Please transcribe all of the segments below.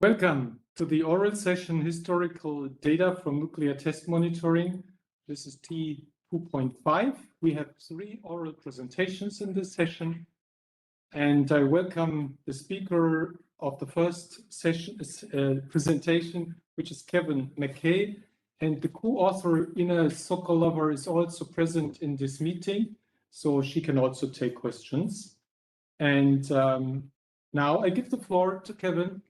Welcome to the oral session, Historical Data from Nuclear Test Monitoring. This is T2.5. We have 3 oral presentations in this session. And I welcome the speaker of the first session presentation, which is Kevin McKay. And the co-author, Ina Sokolova, is also present in this meeting, so she can also take questions. And now I give the floor to Kevin.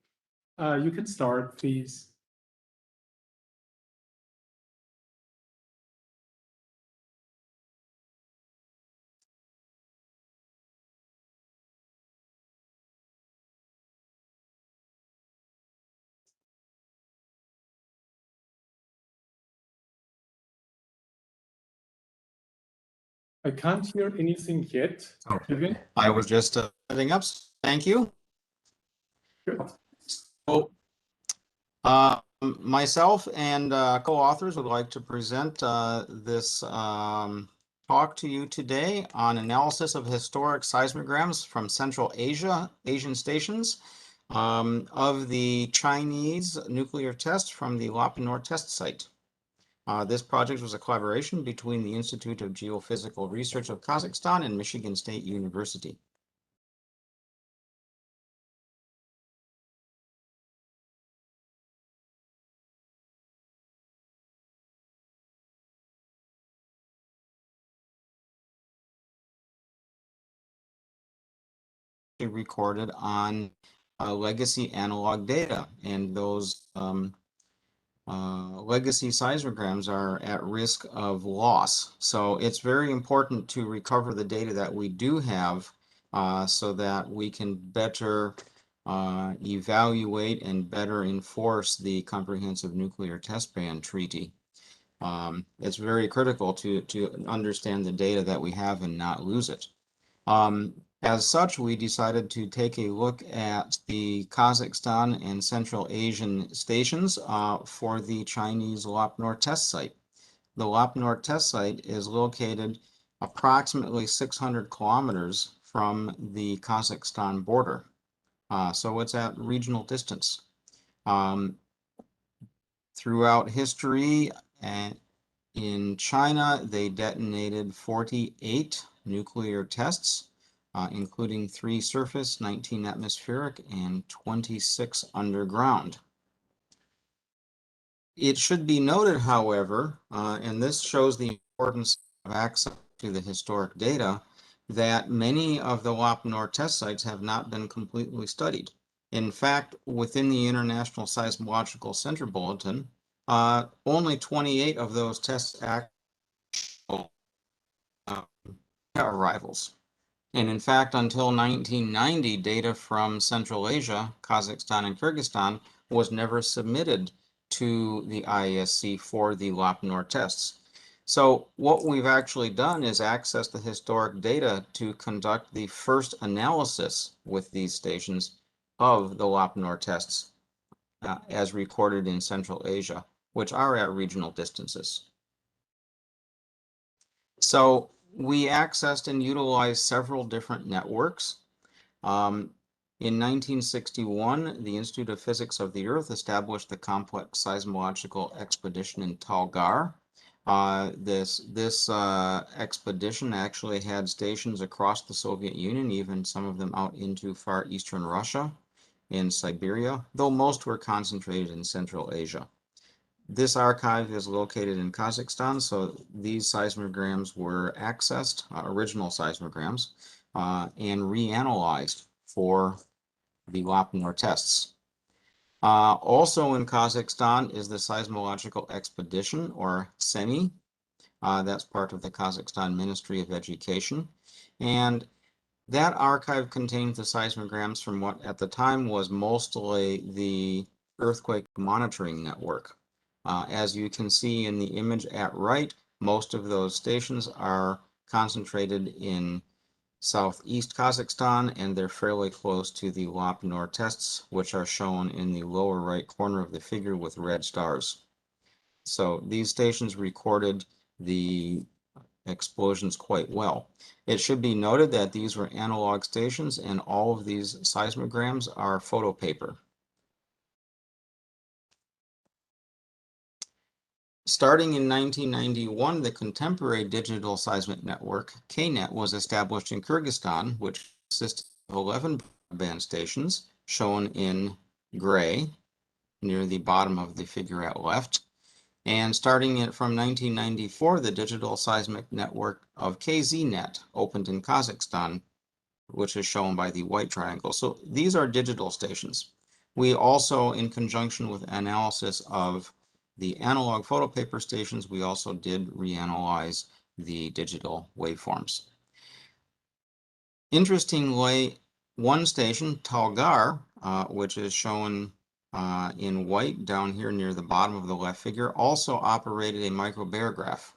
You can start, please. I can't hear anything yet. Oh, Kevin? I was just setting up. Thank you. Good. So, myself and co-authors would like to present this talk to you today on analysis of historic seismograms from Central Asia, Asian stations of the Chinese nuclear test from the Lop Nor test site. This project was a collaboration between the Institute of Geophysical Research of Kazakhstan and Michigan State University. Recorded on legacy analog data, and those legacy seismograms are at risk of loss. So it's very important to recover the data that we do have so that we can better evaluate and better enforce the Comprehensive Nuclear Test Ban Treaty. It's very critical to understand the data that we have and not lose it. As such, we decided to take a look at the Kazakhstan and Central Asian stations for the Chinese Lop Nor test site. The Lop Nor test site is located approximately 600 kilometers from the Kazakhstan border. So it's at regional distance. Throughout history, in China, they detonated 48 nuclear tests, including 3 surface, 19 atmospheric, and 26 underground. It should be noted, however, and this shows the importance of access to the historic data, that many of the Lop Nor test sites have not been completely studied. In fact, within the International Seismological Center Bulletin, only 28 of those tests actual arrivals. And in fact, until 1990, data from Central Asia, Kazakhstan, and Kyrgyzstan was never submitted to the ISC for the Lop Nor tests. So what we've actually done is access the historic data to conduct the first analysis with these stations of the Lop Nor tests as recorded in Central Asia, which are at regional distances. So we accessed and utilized several different networks. In 1961, the Institute of Physics of the Earth established the Complex Seismological Expedition in Talgar. This expedition actually had stations across the Soviet Union, even some of them out into far eastern Russia and Siberia, though most were concentrated in Central Asia. This archive is located in Kazakhstan, so these seismograms were accessed, original seismograms, and reanalyzed for the Lop Nor tests. Also in Kazakhstan is the Seismological Expedition, or SEMI. That's part of the Kazakhstan Ministry of Education. And that archive contains the seismograms from what at the time was mostly the earthquake monitoring network. As you can see in the image at right, most of those stations are concentrated in southeast Kazakhstan, and they're fairly close to the Lop Nor tests, which are shown in the lower right corner of the figure with red stars. So these stations recorded the explosions quite well. It should be noted that these were analog stations, and all of these seismograms are photo paper. Starting in 1991, the contemporary digital seismic network, KNET, was established in Kyrgyzstan, which consists of 11 broadband stations, shown in gray, near the bottom of the figure at left. And starting from 1994, the digital seismic network of KZNet opened in Kazakhstan, which is shown by the white triangle. So these are digital stations. We also, in conjunction with analysis of the analog photopaper stations, we also did reanalyze the digital waveforms. Interestingly, one station, Talgar, which is shown in white down here near the bottom of the left figure, also operated a microbarograph.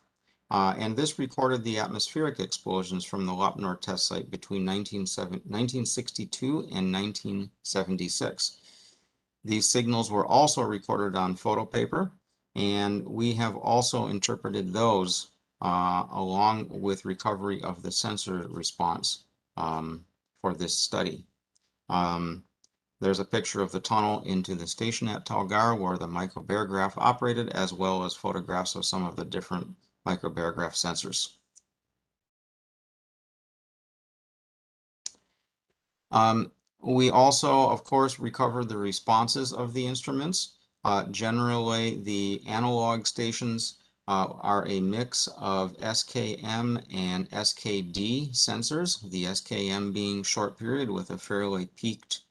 And this recorded the atmospheric explosions from the Lop test site between 1962 and 1976. These signals were also recorded on photopaper, and we have also interpreted those along with recovery of the sensor response for this study. There's a picture of the tunnel into the station at Talgar where the microbarograph operated, as well as photographs of some of the different microbarograph sensors. We also, of course, recovered the responses of the instruments. Generally, the analog stations are a mix of SKM and SKD sensors, the SKM being short period with a fairly peaked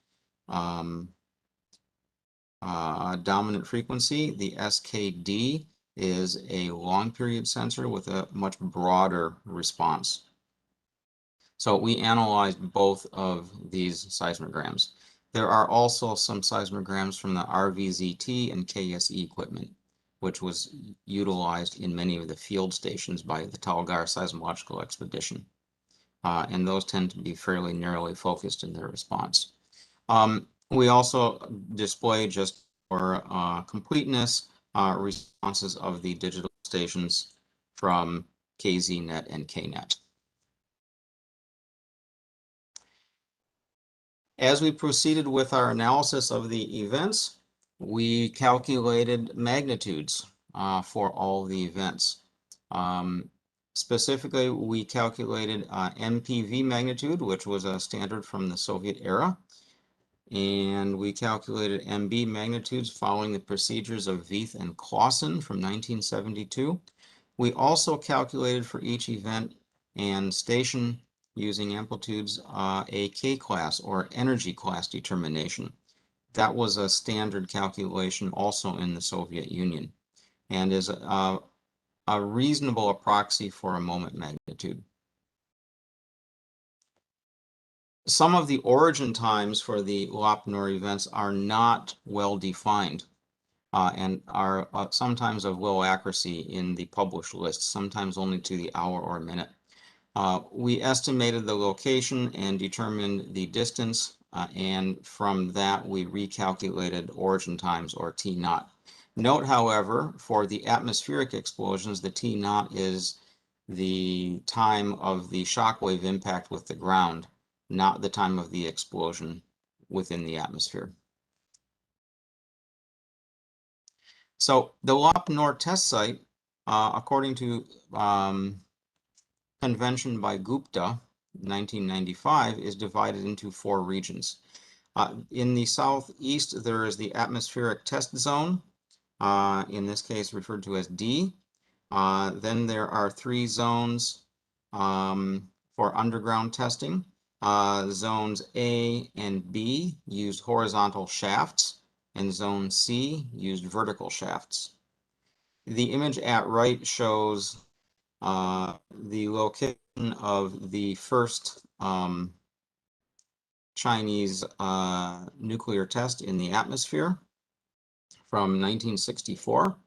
dominant frequency. The SKD is a long period sensor with a much broader response. So we analyzed both of these seismograms. There are also some seismograms from the RVZT and KSE equipment, which was utilized in many of the field stations by the Talgar seismological expedition. And those tend to be fairly narrowly focused in their response. We also display, just for completeness, responses of the digital stations from KZNet and KNET. As we proceeded with our analysis of the events, we calculated magnitudes for all the events. Specifically, we calculated MPV magnitude, which was a standard from the Soviet era. And we calculated MB magnitudes following the procedures of Vieth and Clausen from 1972. We also calculated for each event and station using amplitudes a K-class or energy class determination. That was a standard calculation also in the Soviet Union and is a reasonable proxy for a moment magnitude. Some of the origin times for the Lop events are not well defined and are sometimes of low accuracy in the published list, sometimes only to the hour or minute. We estimated the location and determined the distance, and from that we recalculated origin times, or T0. Note, however, for the atmospheric explosions, the T0 is the time of the shockwave impact with the ground, not the time of the explosion within the atmosphere. So the Lop test site, according to convention by Gupta, 1995, is divided into 4 regions. In the southeast, there is the atmospheric test zone, in this case referred to as D. Then there are 3 zones for underground testing. Zones A and B used horizontal shafts, and zone C used vertical shafts. The image at right shows the location of the first Chinese nuclear test in the atmosphere from 1964,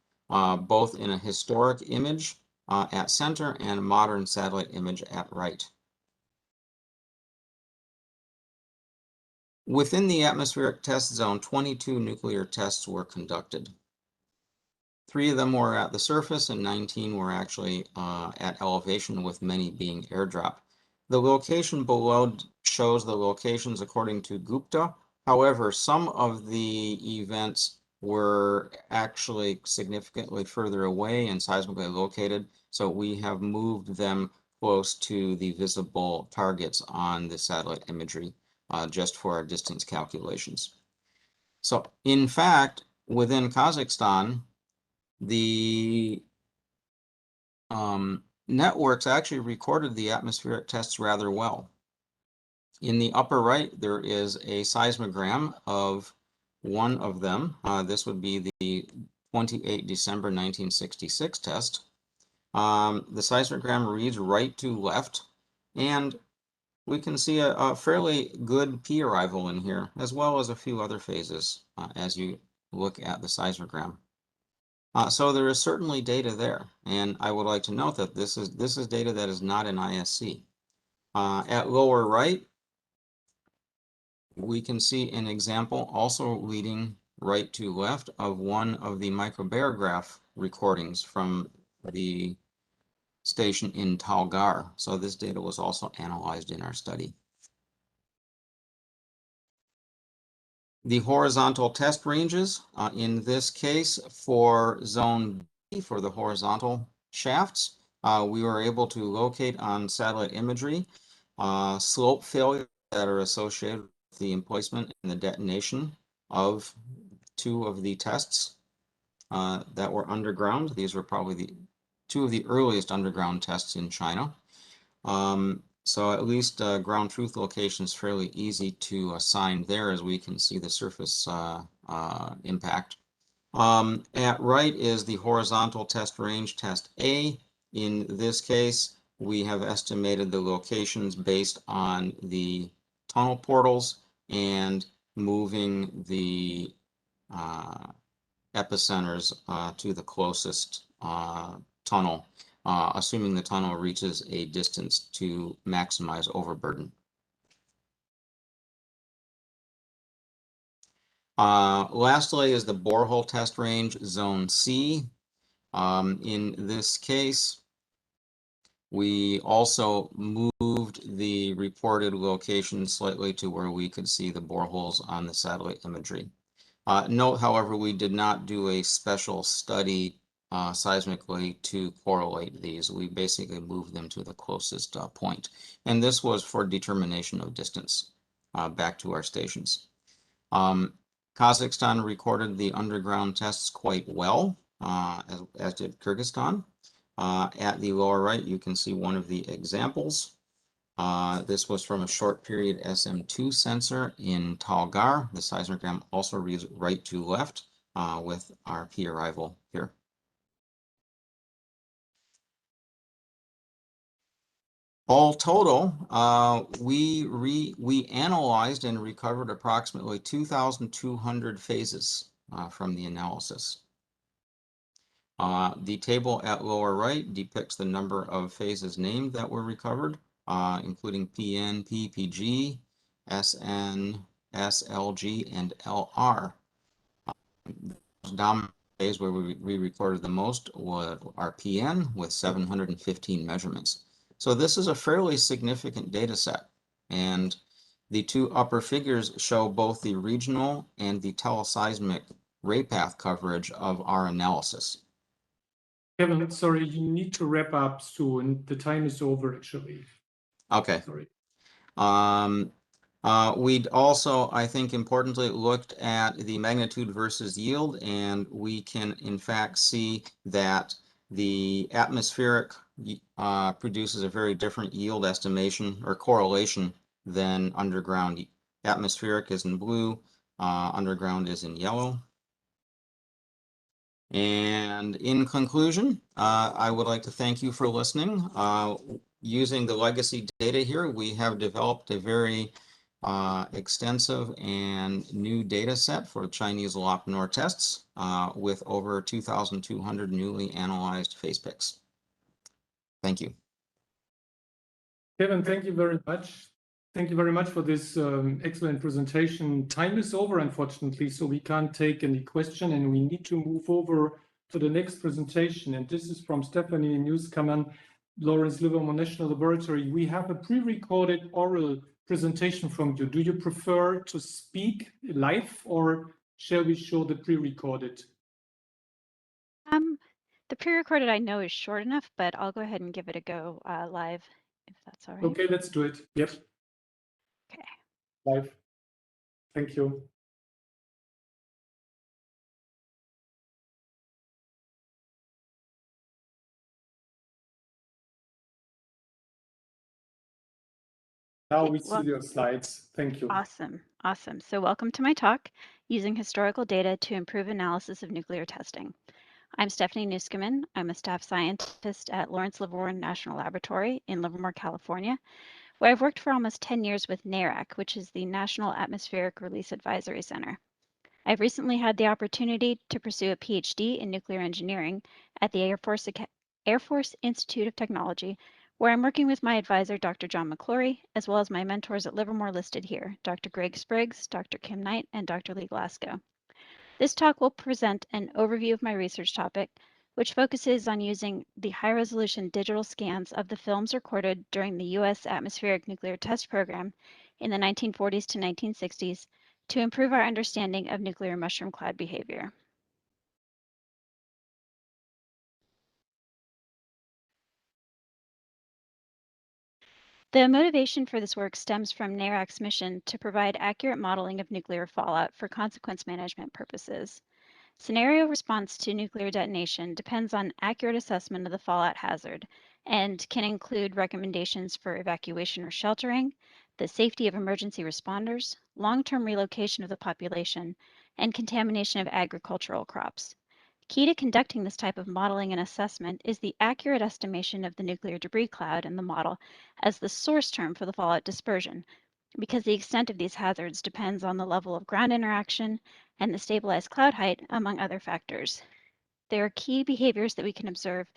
both in a historic image at center and a modern satellite image at right. Within the atmospheric test zone, 22 nuclear tests were conducted. 3 of them were at the surface and 19 were actually at elevation, with many being airdrop. The location below shows the locations according to Gupta. However, some of the events were actually significantly further away and seismically located, so we have moved them close to the visible targets on the satellite imagery just for our distance calculations. So in fact, within Kazakhstan, the networks actually recorded the atmospheric tests rather well. In the upper right, there is a seismogram of one of them. This would be the 28 December 1966 test. The seismogram reads right to left, and we can see a fairly good P arrival in here, as well as a few other phases as you look at the seismogram. So there is certainly data there, and I would like to note that this is data that is not in ISC. At lower right, we can see an example also leading right to left of one of the microbarograph recordings from the station in Talgar. So this data was also analyzed in our study. The horizontal test ranges, in this case for zone B, for the horizontal shafts, we were able to locate on satellite imagery slope failure that are associated with the emplacement and the detonation of two of the tests that were underground. These were probably two of the earliest underground tests in China. So at least ground truth location is fairly easy to assign there, as we can see the surface impact. At right is the horizontal test range, test A. In this case, we have estimated the locations based on the tunnel portals and moving the epicenters to the closest tunnel, assuming the tunnel reaches a distance to maximize overburden. Lastly is the borehole test range, zone C. In this case, we also moved the reported location slightly to where we could see the boreholes on the satellite imagery. Note, however, we did not do a special study seismically to correlate these. We basically moved them to the closest point. And this was for determination of distance back to our stations. Kazakhstan recorded the underground tests quite well, as did Kyrgyzstan. At the lower right, you can see one of the examples. This was from a short period SM2 sensor in Talgar. The seismogram also reads right to left with our P arrival here. All total, we analyzed and recovered approximately 2,200 phases from the analysis. The table at lower right depicts the number of phases named that were recovered, including PN, PPG, SN, SLG, and LR. The dominant phase where we recorded the most was our PN with 715 measurements. So this is a fairly significant data set, and the two upper figures show both the regional and the teleseismic raypath coverage of our analysis. Kevin, sorry, you need to wrap up soon. The time is over, actually. Okay. Sorry. We'd also, I think, importantly looked at the magnitude versus yield, and we can in fact see that the atmospheric produces a very different yield estimation or correlation than underground. Atmospheric is in blue, underground is in yellow. And in conclusion, I would like to thank you for listening. Using the legacy data here, we have developed a very extensive and new data set for Chinese LOP-NOR tests with over 2,200 newly analyzed phase picks. Thank you. Kevin, thank you very much. Thank you very much for this excellent presentation. Time is over, unfortunately, so we can't take any question, and we need to move over to the next presentation. And this is from Stephanie Newscomen, Lawrence Livermore National Laboratory. We have a pre-recorded oral presentation from you. Do you prefer to speak live or shall we show the pre-recorded? The pre-recorded I know is short enough, but I'll go ahead and give it a go live, if that's all right. Okay, let's do it. Yep. Okay. Live. Thank you. Now we see your slides. Thank you. Awesome. Awesome. So welcome to my talk, Using Historical Data to Improve Analysis of Nuclear Testing. I'm Stephanie Nuskaman. I'm a staff scientist at Lawrence Livermore National Laboratory in Livermore, California, where I've worked for almost 10 years with NARAC, which is the National Atmospheric Release Advisory Center. I've recently had the opportunity to pursue a PhD in nuclear engineering at the Air Force Institute of Technology, where I'm working with my advisor, Dr. John McClory, as well as my mentors at Livermore listed here, Dr. Greg Spriggs, Dr. Kim Knight, and Dr. Lee Glasgow. This talk will present an overview of my research topic, which focuses on using the high-resolution digital scans of the films recorded during the U.S. atmospheric nuclear test program in the 1940s to 1960s to improve our understanding of nuclear mushroom cloud behavior. The motivation for this work stems from NARAC's mission to provide accurate modeling of nuclear fallout for consequence management purposes. Scenario response to nuclear detonation depends on accurate assessment of the fallout hazard and can include recommendations for evacuation or sheltering, the safety of emergency responders, long-term relocation of the population, and contamination of agricultural crops. Key to conducting this type of modeling and assessment is the accurate estimation of the nuclear debris cloud in the model as the source term for the fallout dispersion, because the extent of these hazards depends on the level of ground interaction and the stabilized cloud height, among other factors. There are key behaviors that we can observe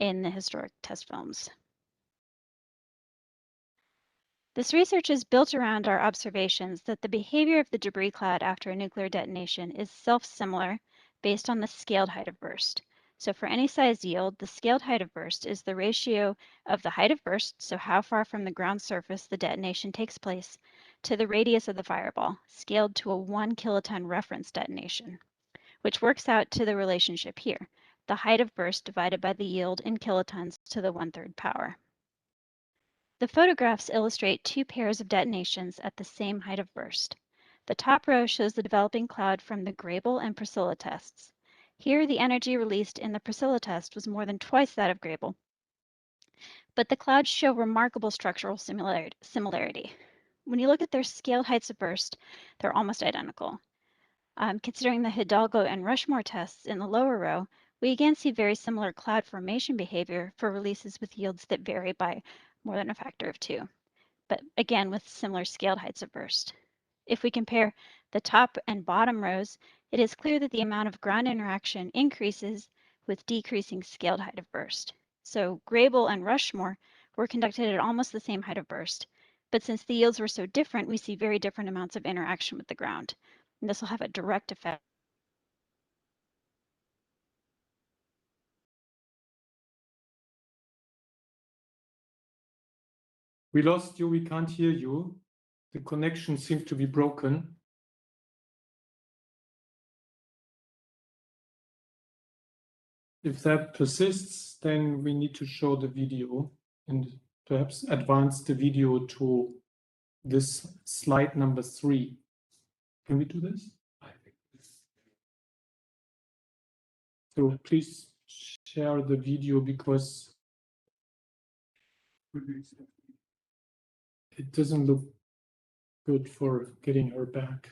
in the historic test films. This research is built around our observations that the behavior of the debris cloud after a nuclear detonation is self-similar based on the scaled height of burst. So for any size yield, the scaled height of burst is the ratio of the height of burst, so how far from the ground surface the detonation takes place, to the radius of the fireball, scaled to a 1 kiloton reference detonation, which works out to the relationship here, the height of burst divided by the yield in kilotons to the 1/3 power. The photographs illustrate two pairs of detonations at the same height of burst. The top row shows the developing cloud from the Grable and Priscilla tests. Here, the energy released in the Priscilla test was more than twice that of Grable, but the clouds show remarkable structural similarity. When you look at their scaled heights of burst, they're almost identical. Considering the Hidalgo and Rushmore tests in the lower row, we again see very similar cloud formation behavior for releases with yields that vary by more than a factor of 2, but again with similar scaled heights of burst. If we compare the top and bottom rows, it is clear that the amount of ground interaction increases with decreasing scaled height of burst. So Grable and Rushmore were conducted at almost the same height of burst, but since the yields were so different, we see very different amounts of interaction with the ground. And this will have a direct effect. We lost you. We can't hear you. The connection seems to be broken. If that persists, then we need to show the video and perhaps advance the video to this slide number 3. Can we do this? So please share the video because it doesn't look good for getting her back.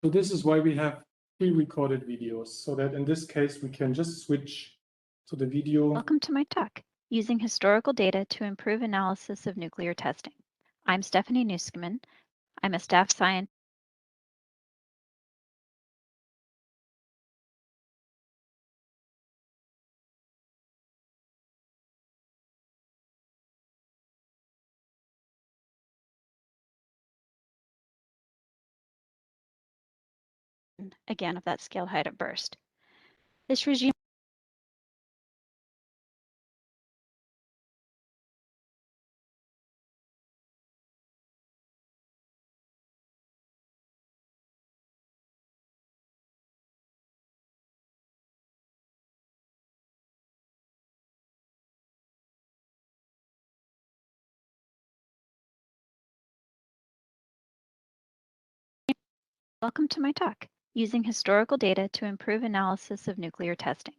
So this is why we have pre-recorded videos, so that in this case we can just switch to the video. Welcome to my talk, Using Historical Data to Improve Analysis of Nuclear Testing. I'm Stephanie Nuskaman. I'm a staff scientist again of that scaled height of burst. This regime Welcome to my talk, Using Historical Data to Improve Analysis of Nuclear Testing.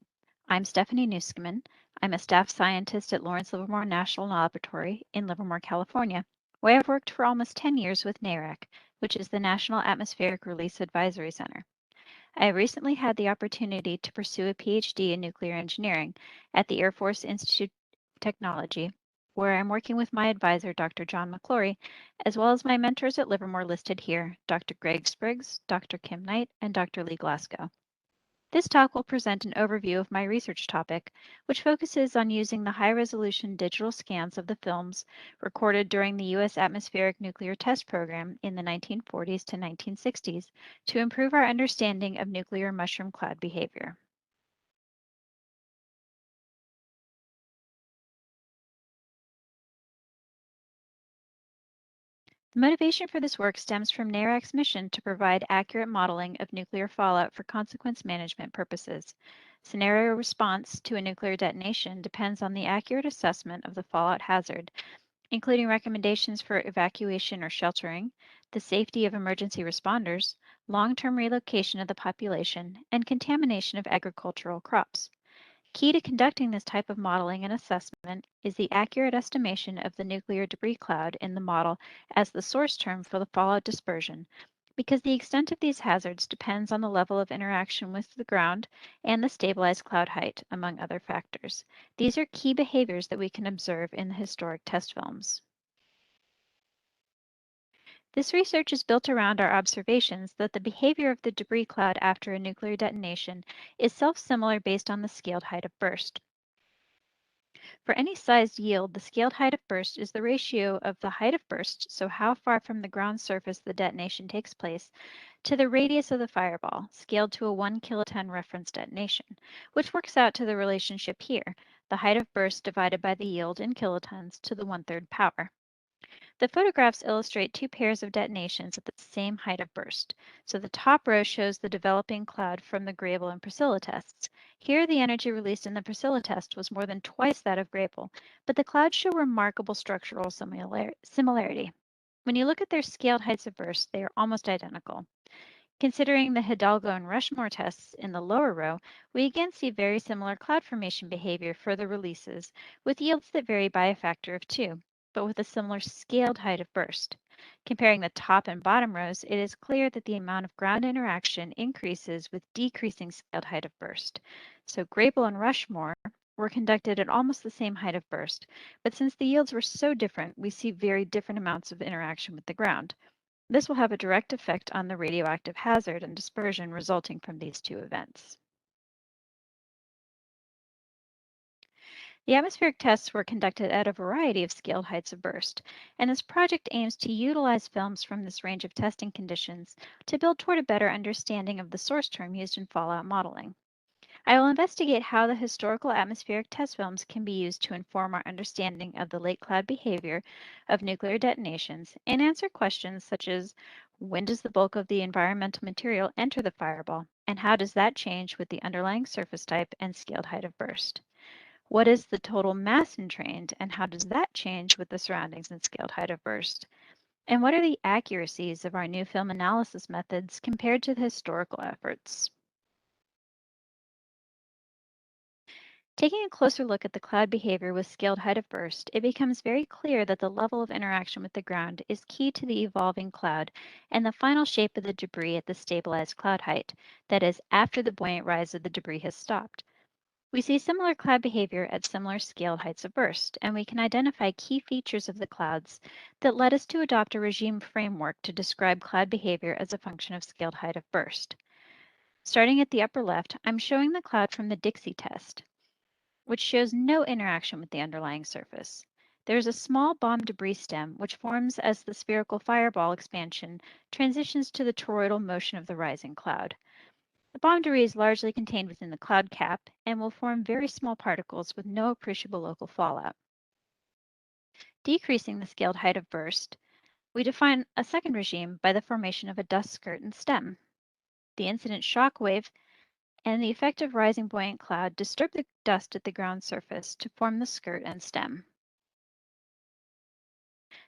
I'm Stephanie Nuskaman. I'm a staff scientist at Lawrence Livermore National Laboratory in Livermore, California, where I've worked for almost 10 years with NARAC, which is the National Atmospheric Release Advisory Center. I recently had the opportunity to pursue a PhD in nuclear engineering at the Air Force Institute of Technology, where I'm working with my advisor, Dr. John McClory, as well as my mentors at Livermore listed here, Dr. Greg Spriggs, Dr. Kim Knight, and Dr. Lee Glasgow. This talk will present an overview of my research topic, which focuses on using the high-resolution digital scans of the films recorded during the U.S. atmospheric nuclear test program in the 1940s to 1960s to improve our understanding of nuclear mushroom cloud behavior. The motivation for this work stems from NARAC's mission to provide accurate modeling of nuclear fallout for consequence management purposes. Scenario response to a nuclear detonation depends on the accurate assessment of the fallout hazard, including recommendations for evacuation or sheltering, the safety of emergency responders, long-term relocation of the population, and contamination of agricultural crops. Key to conducting this type of modeling and assessment is the accurate estimation of the nuclear debris cloud in the model as the source term for the fallout dispersion, because the extent of these hazards depends on the level of interaction with the ground and the stabilized cloud height, among other factors. These are key behaviors that we can observe in the historic test films. This research is built around our observations that the behavior of the debris cloud after a nuclear detonation is self-similar based on the scaled height of burst. For any sized yield, the scaled height of burst is the ratio of the height of burst, so how far from the ground surface the detonation takes place, to the radius of the fireball, scaled to a 1 kiloton reference detonation, which works out to the relationship here, the height of burst divided by the yield in kilotons to the 1/3 power. The photographs illustrate two pairs of detonations at the same height of burst. So the top row shows the developing cloud from the Grable and Priscilla tests. Here, the energy released in the Priscilla test was more than twice that of Grable, but the clouds show remarkable structural similarity. When you look at their scaled heights of burst, they are almost identical. Considering the Hidalgo and Rushmore tests in the lower row, we again see very similar cloud formation behavior for the releases, with yields that vary by a factor of 2, but with a similar scaled height of burst. Comparing the top and bottom rows, it is clear that the amount of ground interaction increases with decreasing scaled height of burst. So Grable and Rushmore were conducted at almost the same height of burst, but since the yields were so different, we see very different amounts of interaction with the ground. This will have a direct effect on the radioactive hazard and dispersion resulting from these two events. The atmospheric tests were conducted at a variety of scaled heights of burst, and this project aims to utilize films from this range of testing conditions to build toward a better understanding of the source term used in fallout modeling. I will investigate how the historical atmospheric test films can be used to inform our understanding of the late cloud behavior of nuclear detonations and answer questions such as when does the bulk of the environmental material enter the fireball, and how does that change with the underlying surface type and scaled height of burst? What is the total mass entrained, and how does that change with the surroundings and scaled height of burst? And what are the accuracies of our new film analysis methods compared to the historical efforts? Taking a closer look at the cloud behavior with scaled height of burst, it becomes very clear that the level of interaction with the ground is key to the evolving cloud and the final shape of the debris at the stabilized cloud height, that is, after the buoyant rise of the debris has stopped. We see similar cloud behavior at similar scaled heights of burst, and we can identify key features of the clouds that led us to adopt a regime framework to describe cloud behavior as a function of scaled height of burst. Starting at the upper left, I'm showing the cloud from the Dixie test, which shows no interaction with the underlying surface. There is a small bomb debris stem, which forms as the spherical fireball expansion transitions to the toroidal motion of the rising cloud. The bomb debris is largely contained within the cloud cap and will form very small particles with no appreciable local fallout. Decreasing the scaled height of burst, we define a second regime by the formation of a dust skirt and stem. The incident shock wave and the effect of rising buoyant cloud disturb the dust at the ground surface to form the skirt and stem.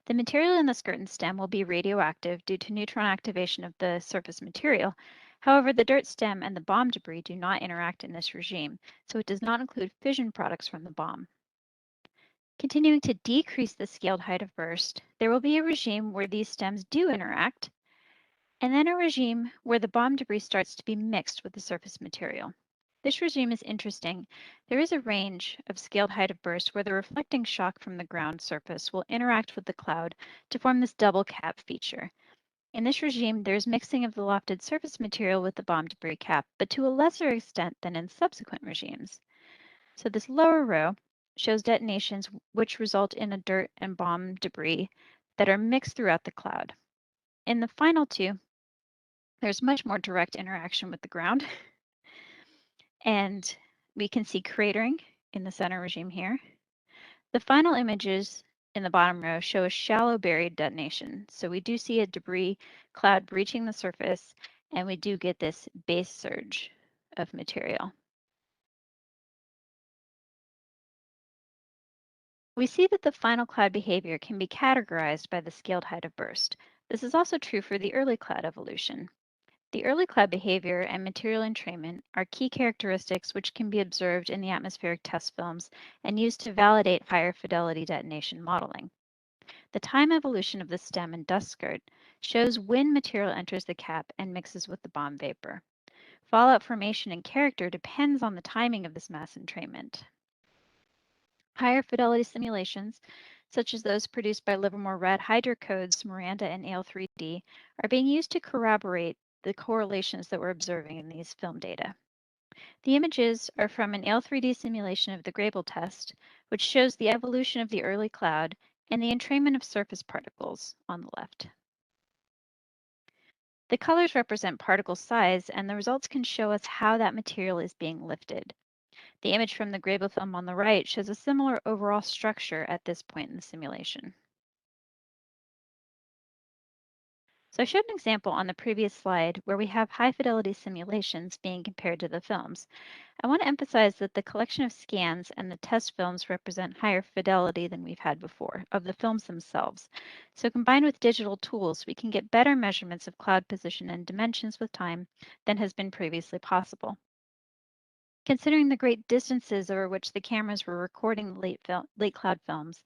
The material in the skirt and stem will be radioactive due to neutron activation of the surface material. However, the dirt stem and the bomb debris do not interact in this regime, so it does not include fission products from the bomb. Continuing to decrease the scaled height of burst, there will be a regime where these stems do interact, and then a regime where the bomb debris starts to be mixed with the surface material. This regime is interesting. There is a range of scaled height of burst where the reflecting shock from the ground surface will interact with the cloud to form this double cap feature. In this regime, there's mixing of the lofted surface material with the bomb debris cap, but to a lesser extent than in subsequent regimes. So this lower row shows detonations which result in a dirt and bomb debris that are mixed throughout the cloud. In the final two, there's much more direct interaction with the ground. And we can see cratering in the center regime here. The final images in the bottom row show a shallow buried detonation. So we do see a debris cloud breaching the surface, and we do get this base surge of material. We see that the final cloud behavior can be categorized by the scaled height of burst. This is also true for the early cloud evolution. The early cloud behavior and material entrainment are key characteristics which can be observed in the atmospheric test films and used to validate higher fidelity detonation modeling. The time evolution of the stem and dust skirt shows when material enters the cap and mixes with the bomb vapor. Fallout formation and character depends on the timing of this mass entrainment. Higher fidelity simulations, such as those produced by Livermore Red Hydrocode's Miranda and AL3D, are being used to corroborate the correlations that we're observing in these film data. The images are from an AL3D simulation of the Grable test, which shows the evolution of the early cloud and the entrainment of surface particles on the left. The colors represent particle size, and the results can show us how that material is being lifted. The image from the Grable film on the right shows a similar overall structure at this point in the simulation. So I showed an example on the previous slide where we have high fidelity simulations being compared to the films. I want to emphasize that the collection of scans and the test films represent higher fidelity than we've had before of the films themselves. So combined with digital tools, we can get better measurements of cloud position and dimensions with time than has been previously possible. Considering the great distances over which the cameras were recording the late cloud films,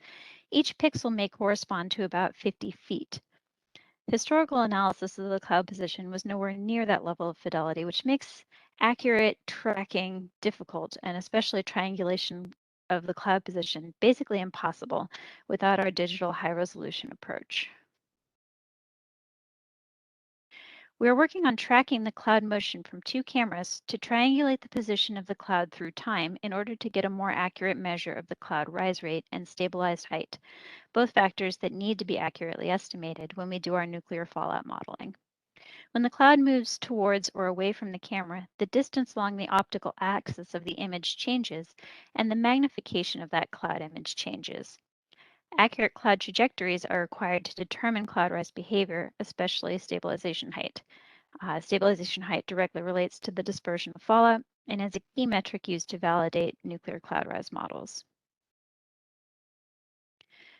each pixel may correspond to about 50 feet. Historical analysis of the cloud position was nowhere near that level of fidelity, which makes accurate tracking difficult, and especially triangulation of the cloud position basically impossible without our digital high-resolution approach. We are working on tracking the cloud motion from 2 cameras to triangulate the position of the cloud through time in order to get a more accurate measure of the cloud rise rate and stabilized height, both factors that need to be accurately estimated when we do our nuclear fallout modeling. When the cloud moves towards or away from the camera, the distance along the optical axis of the image changes, and the magnification of that cloud image changes. Accurate cloud trajectories are required to determine cloud rise behavior, especially stabilization height. Stabilization height directly relates to the dispersion of fallout and is a key metric used to validate nuclear cloud rise models.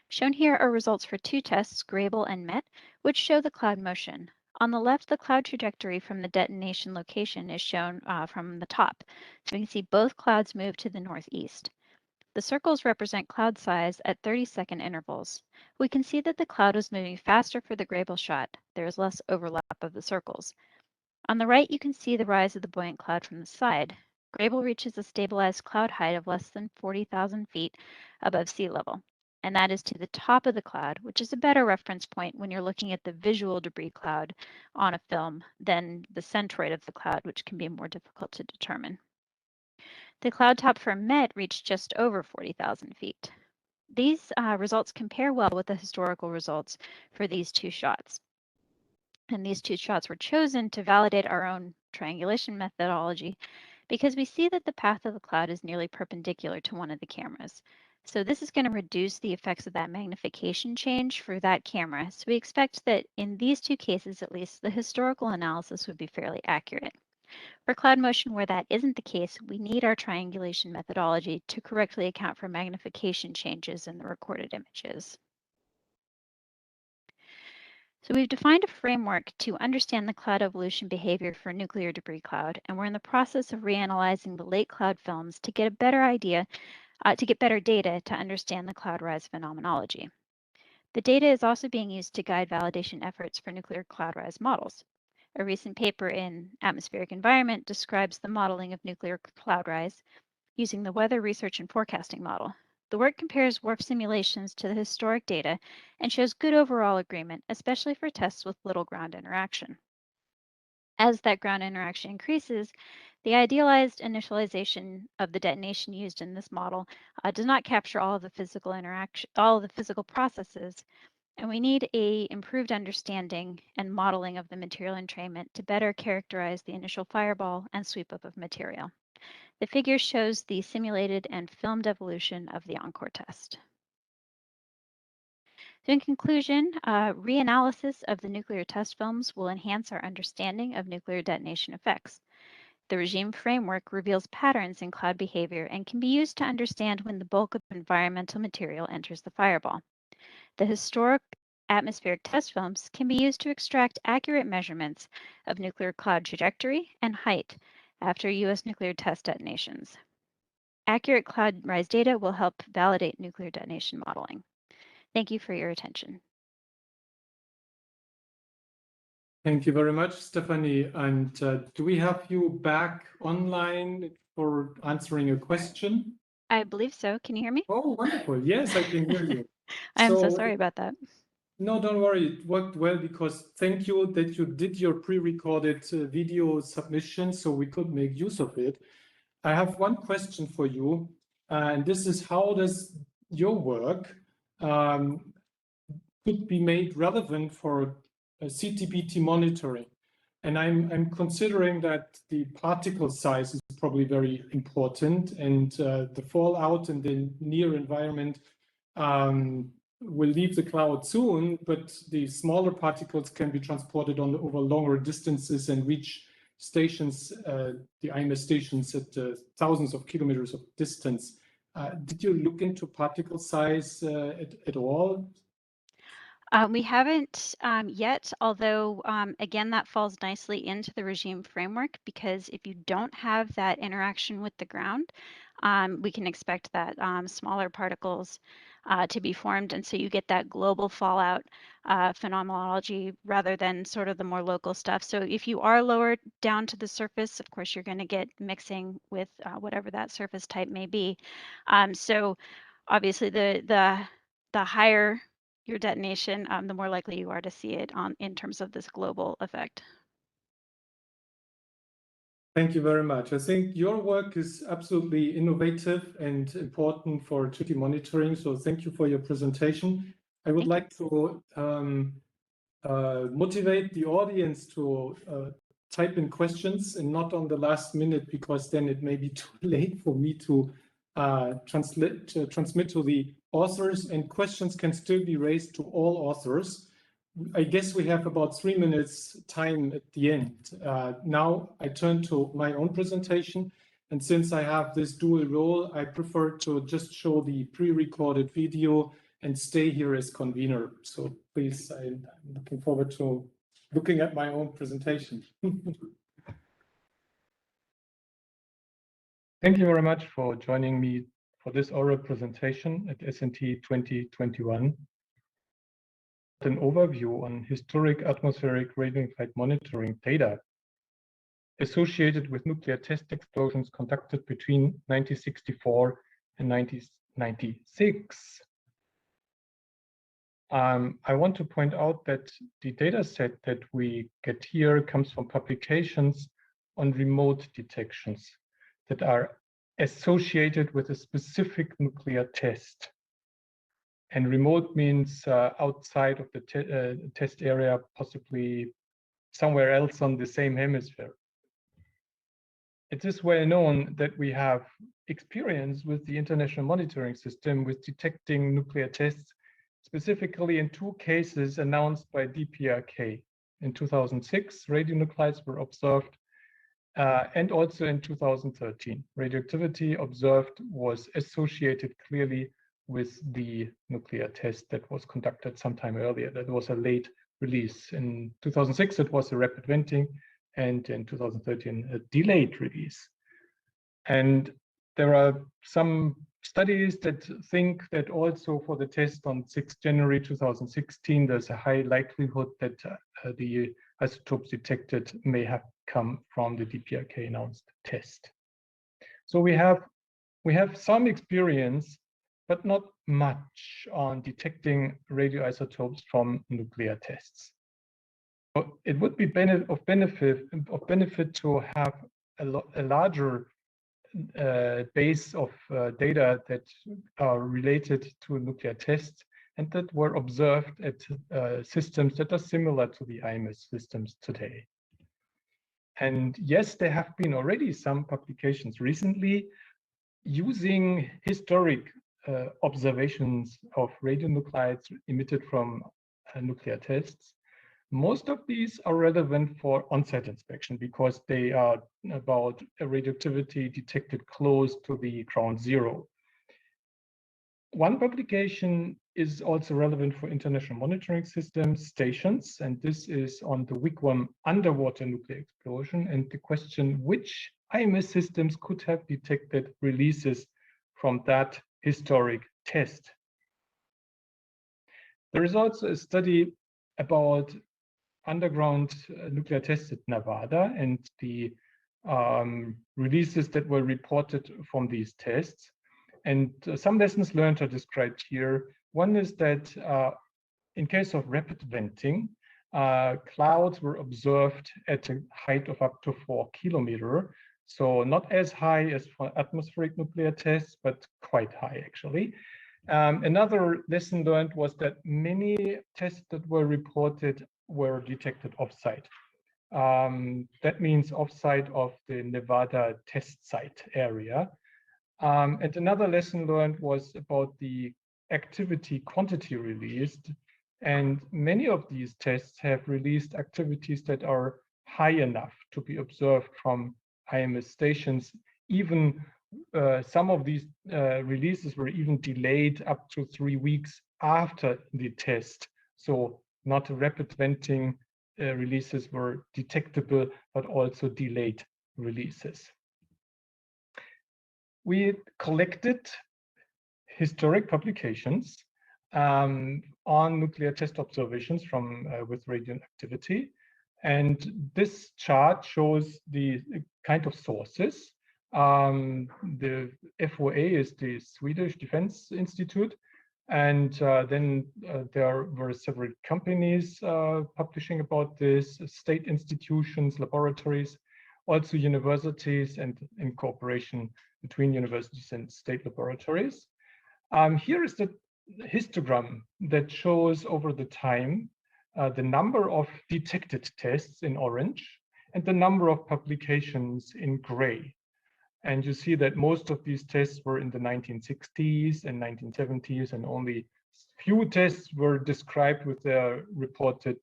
Shown here are results for 2 tests, Grable and MET, which show the cloud motion. On the left, the cloud trajectory from the detonation location is shown from the top. So we can see both clouds move to the northeast. The circles represent cloud size at 30-second intervals. We can see that the cloud was moving faster for the Grable shot. There is less overlap of the circles. On the right, you can see the rise of the buoyant cloud from the side. Grable reaches a stabilized cloud height of less than 40,000 feet above sea level, and that is to the top of the cloud, which is a better reference point when you're looking at the visual debris cloud on a film than the centroid of the cloud, which can be more difficult to determine. The cloud top for MET reached just over 40,000 feet. These results compare well with the historical results for these 2 shots. And these 2 shots were chosen to validate our own triangulation methodology because we see that the path of the cloud is nearly perpendicular to one of the cameras. So this is going to reduce the effects of that magnification change for that camera. So we expect that in these 2 cases, at least, the historical analysis would be fairly accurate. For cloud motion where that isn't the case, we need our triangulation methodology to correctly account for magnification changes in the recorded images. So we've defined a framework to understand the cloud evolution behavior for nuclear debris cloud, and we're in the process of reanalyzing the late cloud films to get a better idea, to get better data to understand the cloud rise phenomenology. The data is also being used to guide validation efforts for nuclear cloud rise models. A recent paper in Atmospheric Environment describes the modeling of nuclear cloud rise using the Weather Research and Forecasting Model. The work compares WRF simulations to the historic data and shows good overall agreement, especially for tests with little ground interaction. As that ground interaction increases, the idealized initialization of the detonation used in this model does not capture all of the physical interaction, all of the physical processes, and we need a improved understanding and modeling of the material entrainment to better characterize the initial fireball and sweep up of material. The figure shows the simulated and filmed evolution of the Encore test. So in conclusion, reanalysis of the nuclear test films will enhance our understanding of nuclear detonation effects. The regime framework reveals patterns in cloud behavior and can be used to understand when the bulk of environmental material enters the fireball. The historic atmospheric test films can be used to extract accurate measurements of nuclear cloud trajectory and height after U.S. nuclear test detonations. Accurate cloud rise data will help validate nuclear detonation modeling. Thank you for your attention. Thank you very much, Stephanie. And do we have you back online for answering a question? I believe so. Can you hear me? Oh, wonderful. Yes, I can hear you. I'm so sorry about that. No, don't worry. It worked well because thank you that you did your pre-recorded video submission so we could make use of it. I have one question for you, and this is how does your work could be made relevant for CTBT monitoring? And I'm considering that the particle size is probably very important, and the fallout in the near environment will leave the cloud soon, but the smaller particles can be transported on over longer distances and reach stations, the IMS stations at thousands of kilometers of distance. Did you look into particle size at all? We haven't yet, although again, that falls nicely into the regime framework because if you don't have that interaction with the ground, we can expect that smaller particles to be formed. And so you get that global fallout phenomenology rather than sort of the more local stuff. So if you are lower down to the surface, of course, you're going to get mixing with whatever that surface type may be. So obviously the higher your detonation, the more likely you are to see it in terms of this global effect. Thank you very much. I think your work is absolutely innovative and important for tricky monitoring. So thank you for your presentation. I would like to motivate the audience to type in questions and not on the last minute, because then it may be too late for me to transmit to the authors, and questions can still be raised to all authors. I guess we have about 3 minutes time at the end. Now I turn to my own presentation, and since I have this dual role, I prefer to just show the pre-recorded video and stay here as convener. So please, I'm looking forward to looking at my own presentation. Thank you very much for joining me for this oral presentation at SNT 2021. An overview on historic atmospheric radionuclide monitoring data associated with nuclear test explosions conducted between 1964 and 1996. I want to point out that the data set that we get here comes from publications on remote detections that are associated with a specific nuclear test. And remote means outside of the test area, possibly somewhere else on the same hemisphere. It is well known that we have experience with the international monitoring system with detecting nuclear tests, specifically in 2 cases announced by DPRK. In 2006, radionuclides were observed, and also in 2013. Radioactivity observed was associated clearly with the nuclear test that was conducted sometime earlier. That was a late release. In 2006, it was a rapid venting, and in 2013, a delayed release. And there are some studies that think that also for the test on 6 January 2016, there's a high likelihood that the isotopes detected may have come from the DPRK announced test. So we have some experience, but not much on detecting radioisotopes from nuclear tests. So it would be of benefit to have a larger base of data that are related to nuclear tests and that were observed at systems that are similar to the IMS systems today. And yes, there have been already some publications recently using historic observations of radionuclides emitted from nuclear tests. Most of these are relevant for on-site inspection because they are about a radioactivity detected close to the ground zero. One publication is also relevant for international monitoring systems stations, and this is on the Wigwam underwater nuclear explosion and the question which IMS systems could have detected releases from that historic test. There is also a study about underground nuclear tests at Nevada and the releases that were reported from these tests. And some lessons learned are described here. One is that in case of rapid venting, clouds were observed at a height of up to 4 kilometers. So not as high as for atmospheric nuclear tests, but quite high actually. Another lesson learned was that many tests that were reported were detected offsite. That means offsite of the Nevada test site area. And another lesson learned was about the activity quantity released. And many of these tests have released activities that are high enough to be observed from IMS stations. Even some of these releases were even delayed up to 3 weeks after the test. So not rapid venting releases were detectable, but also delayed releases. We collected historic publications on nuclear test observations from with radioactivity. And this chart shows the kind of sources. The FOA is the Swedish Defense Institute. And then there were several companies publishing about this, state institutions, laboratories, also universities, and in cooperation between universities and state laboratories. Here is the histogram that shows over the time the number of detected tests in orange and the number of publications in gray. And you see that most of these tests were in the 1960s and 1970s, and only few tests were described with their reported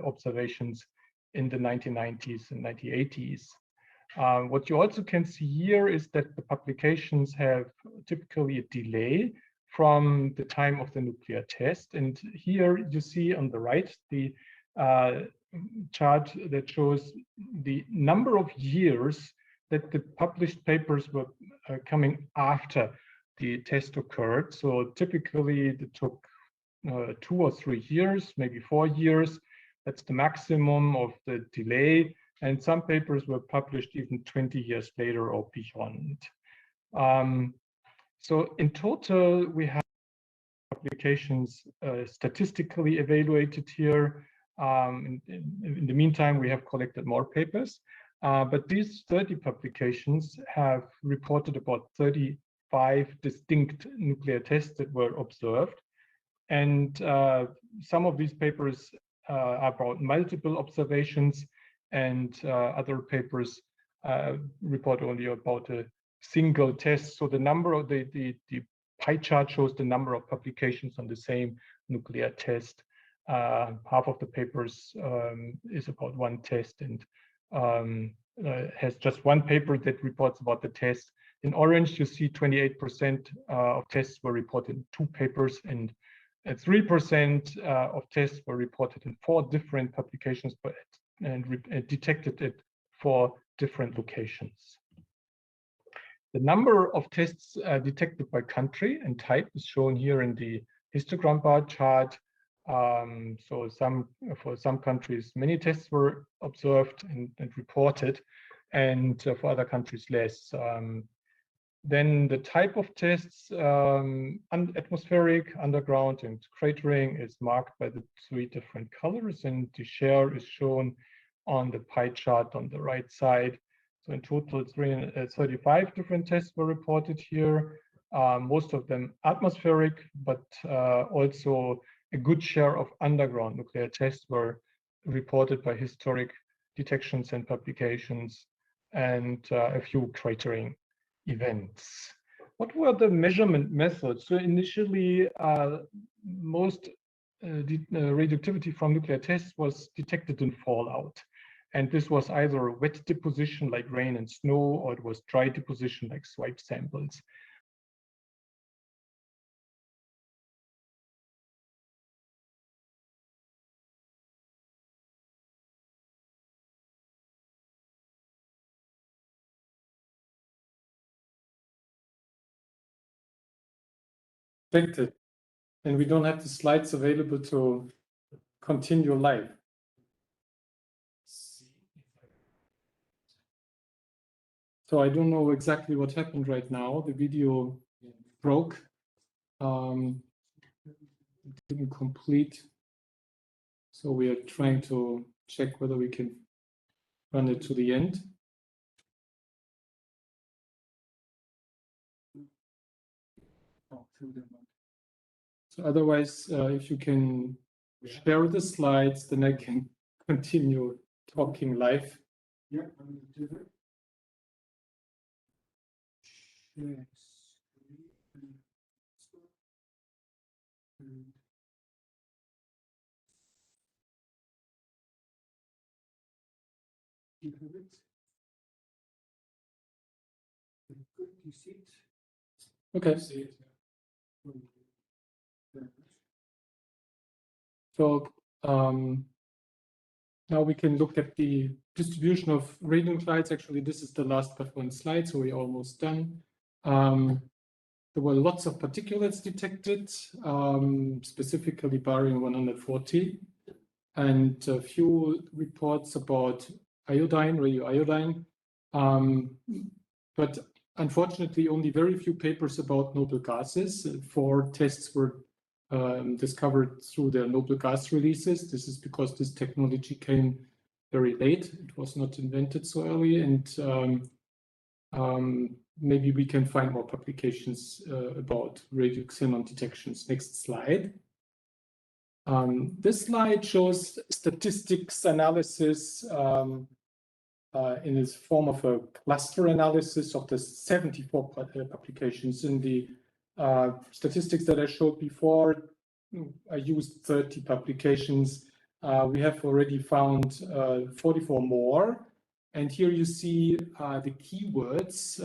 observations in the 1990s and 1980s. What you also can see here is that the publications have typically a delay from the time of the nuclear test. And here you see on the right the chart that shows the number of years that the published papers were coming after the test occurred. So typically it took 2 or 3 years, maybe 4 years. That's the maximum of the delay. And some papers were published even 20 years later or beyond. So in total, we have publications statistically evaluated here. In the meantime, we have collected more papers. But these 30 publications have reported about 35 distinct nuclear tests that were observed. And some of these papers are about multiple observations, and other papers report only about a single test. So the number of the pie chart shows the number of publications on the same nuclear test. Half of the papers is about one test, and has just one paper that reports about the test. In orange, you see 28% of tests were reported in 2 papers, and 3% of tests were reported in 4 different publications, and detected it 4 different locations. The number of tests detected by country and type is shown here in the histogram bar chart. So for some countries, many tests were observed and reported, and for other countries, less. Then the type of tests, atmospheric, underground, and cratering, is marked by the 3 different colors, and the share is shown on the pie chart on the right side. So in total, 35 different tests were reported here, most of them atmospheric, but also a good share of underground nuclear tests were reported by historic detections and publications, and a few cratering events. What were the measurement methods? So initially, most radioactivity from nuclear tests was detected in fallout. And this was either wet deposition like rain and snow, or it was dry deposition like swipe samples. Detected, and we don't have the slides available to continue live. So I don't know exactly what happened right now. The video broke. Didn't complete. So we are trying to check whether we can run it to the end. So otherwise, if you can share the slides, then I can continue talking live. Yeah, I'm do that. Yes. You have it. Good, you see it? Okay. See it. So now we can look at the distribution of radionuclides. Actually, this is the last but one slide, so we're almost done. There were lots of particulates detected, specifically barium 140, and a few reports about iodine, radioiodine. But unfortunately, only very few papers about noble gases. 4 tests were discovered through their noble gas releases. This is because this technology came very late. It was not invented so early, and maybe we can find more publications about radioxenon detections. Next slide. This slide shows statistics analysis in its form of a cluster analysis of the 74 publications. In the statistics that I showed before, I used 30 publications. We have already found 44 more. And here you see the keywords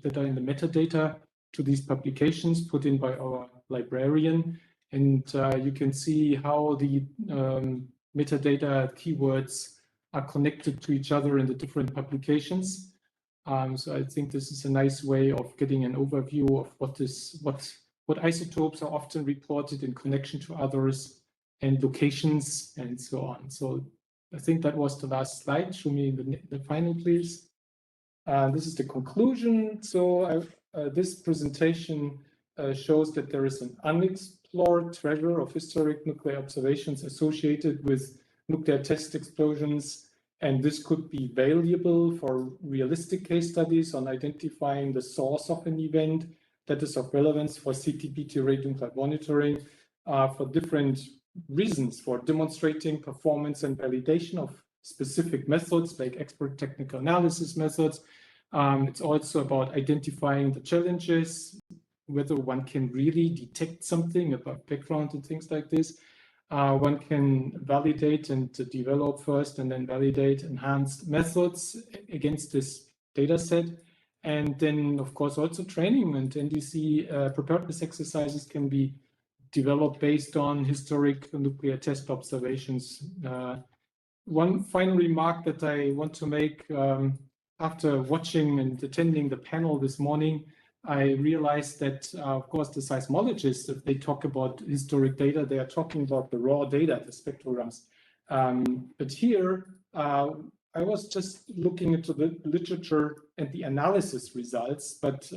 that are in the metadata to these publications put in by our librarian. And you can see how the metadata keywords are connected to each other in the different publications. So I think this is a nice way of getting an overview of what isotopes are often reported in connection to others and locations and so on. So I think that was the last slide. Show me the final, please. This is the conclusion. So this presentation shows that there is an unexplored treasure of historic nuclear observations associated with nuclear test explosions, and this could be valuable for realistic case studies on identifying the source of an event that is of relevance for CTBTO radionuclide monitoring for different reasons, for demonstrating performance and validation of specific methods like expert technical analysis methods. It's also about identifying the challenges, whether one can really detect something about background and things like this. One can validate and develop first and then validate enhanced methods against this data set. And then, of course, also training and NDC preparedness exercises can be developed based on historic nuclear test observations. One final remark that I want to make, after watching and attending the panel this morning, I realized that, of course, the seismologists, if they talk about historic data, they are talking about the raw data, the spectrograms. But here, I was just looking into the literature and the analysis results, but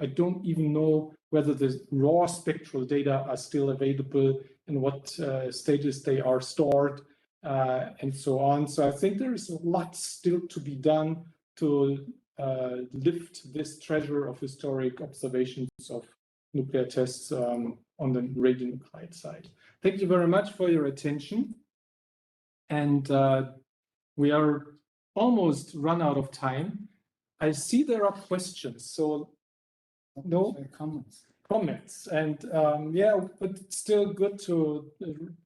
I don't even know whether the raw spectral data are still available and what stages they are stored, and so on. So I think there is a lot still to be done to lift this treasure of historic observations of nuclear tests on the radionuclide side. Thank you very much for your attention. And we are almost run out of time. I see there are questions, so no comments. And yeah, but it's still good to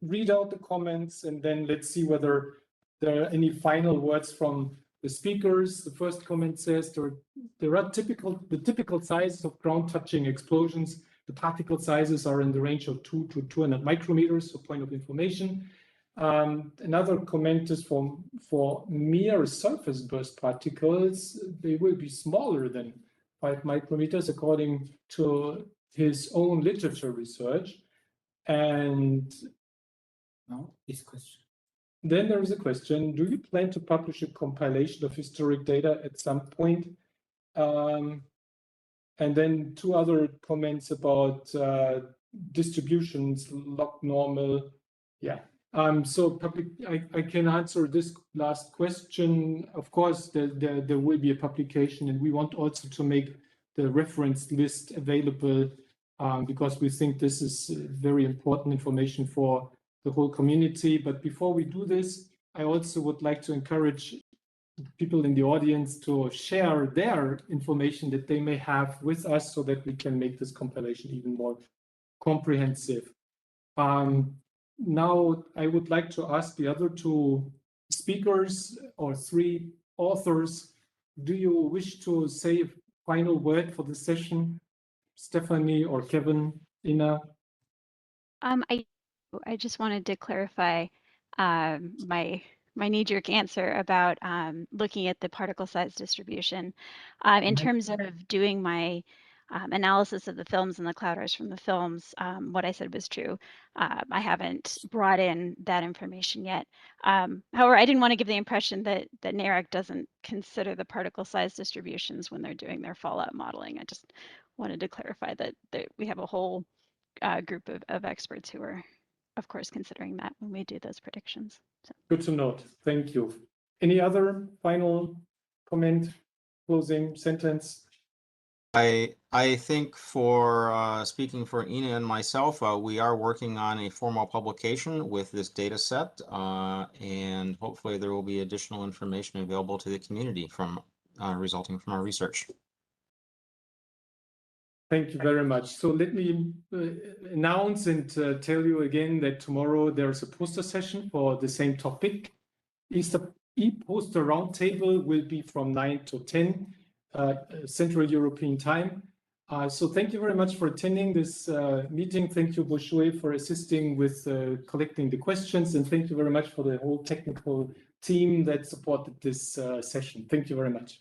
read out the comments, and then let's see whether there are any final words from the speakers. The first comment says there are the typical sizes of ground-touching explosions. The particle sizes are in the range of 2 to 200 micrometers, so point of information. Another comment is for mere surface burst particles, they will be smaller than 5 micrometers, according to his own literature research. And now this question. Then there is a question: do you plan to publish a compilation of historic data at some point? And then 2 other comments about distributions, log normal. Yeah. So I can answer this last question. Of course, there will be a publication, and we want also to make the reference list available because we think this is very important information for the whole community. But before we do this, I also would like to encourage people in the audience to share their information that they may have with us so that we can make this compilation even more comprehensive. Now, I would like to ask the other 2 speakers or 3 authors, do you wish to say a final word for the session? Stephanie or Kevin, Ina? I just wanted to clarify my knee-jerk answer about looking at the particle size distribution. In terms of doing my analysis of the films and the clouders from the films, what I said was true. I haven't brought in that information yet. However, I didn't want to give the impression that NAREC doesn't consider the particle size distributions when they're doing their fallout modeling. I just wanted to clarify that we have a whole group of experts who are, of course, considering that when we do those predictions. So. Good to note. Thank you. Any other final comment, closing sentence? I think for speaking for Ina and myself, we are working on a formal publication with this data set, and hopefully there will be additional information available to the community from resulting from our research. Thank you very much. So let me announce and tell you again that tomorrow there's a poster session for the same topic. E-poster roundtable will be from 9 to 10 Central European time. So thank you very much for attending this meeting. Thank you, Boshue, for assisting with collecting the questions. And thank you very much for the whole technical team that supported this session. Thank you very much.